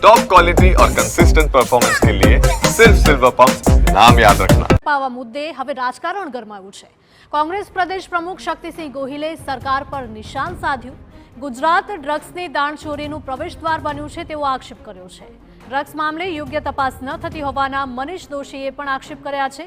Top quality और consistent performance के लिए सिर्फ सिल्वर पंप नाम याद रखना। આવા મુદ્દે હવે રાજકારણ ગરમાયું છે। કોંગ્રેસ પ્રદેશ પ્રમુખ શક્તિસિંહ ગોહિલે સરકાર પર નિશાન સાધ્યું। ગુજરાત ડ્રગ્સની દાણચોરીનું પ્રવેશદ્વાર બન્યું છે તેવો આક્ષેપ કર્યો છે। ડ્રગ્સ મામલે યોગ્ય તપાસ ન થતી હોવાના મનીષ દોશીએ પણ આક્ષેપ કર્યા છે।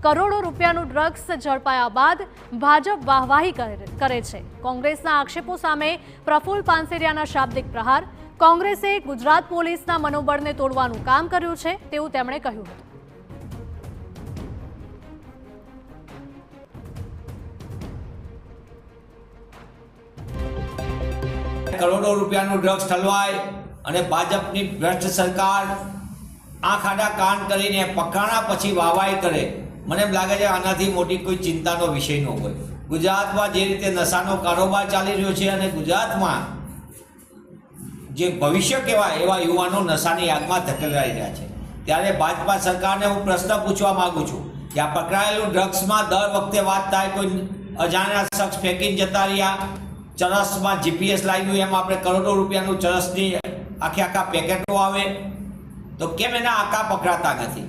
કરોડો રૂપિયાનું ડ્રગ્સ ઝડપાયા બાદ ભાજપ વાહવાહી કરે છે। કોંગ્રેસના આક્ષેપો સામે પ્રફુલ્લ પાનસેરિયાના શાબ્દિક પ્રહાર। કોંગ્રેસે ગુજરાત પોલીસના મનોબળને તોડવાનું કામ કર્યું છે તેવું તેમણે કહ્યું હતું। કરોડો રૂપિયાનું ડ્રગ્સ ઠલવાય અને ભાજપની ભ્રષ્ટ સરકાર આંખ આડા કાન કરીને પકડાણા પછી વાહવાહી કરે। મને એમ લાગે છે આનાથી મોટી કોઈ ચિંતાનો વિષય ન હોય। ગુજરાતમાં જે રીતે નશાનો કારોબાર ચાલી રહ્યો છે અને ગુજરાતમાં જે ભવિષ્ય કહેવાય એવા યુવાનો નશાની આગમાં ધકેલાઈ રહ્યા છે, ત્યારે ભાજપા સરકારને હું પ્રશ્ન પૂછવા માગું છું કે આ પકડાયેલું ડ્રગ્સમાં દર વખતે વાત થાય કોઈ અજાણ્યા શખ્સ ફેંકીને જતા રહ્યા, ચરસમાં જીપીએસ લાગ્યું, એમ આપણે કરોડો રૂપિયાનું ચરસની આખા પેકેટો આવે, તો કેમ એના આંકા પકડાતા નથી?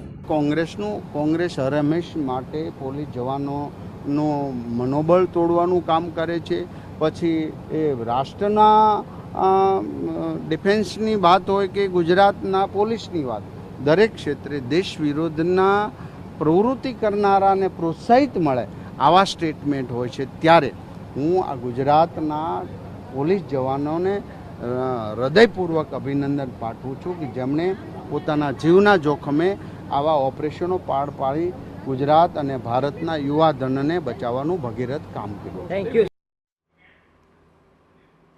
કોંગ્રેસ હરહંમેશ માટે પોલીસ જવાનોનું મનોબળ તોડવાનું કામ કરે છે। પછી એ રાષ્ટ્રના ડિફેન્સની વાત હોય કે ગુજરાતના પોલીસની વાત, દરેક ક્ષેત્રે દેશ વિરોધના પ્રવૃત્તિ કરનારાને પ્રોત્સાહિત મળે આવા સ્ટેટમેન્ટ હોય છે। ત્યારે હું આ ગુજરાતના પોલીસ જવાનોને હૃદયપૂર્વક અભિનંદન પાઠવું છું કે જેમણે પોતાના જીવના જોખમે આવા ઓપરેશનો પાર પાડી ગુજરાત અને ભારતના યુવા ધનને બચાવવાનું ભગીરથ કામ કર્યું। Thank you.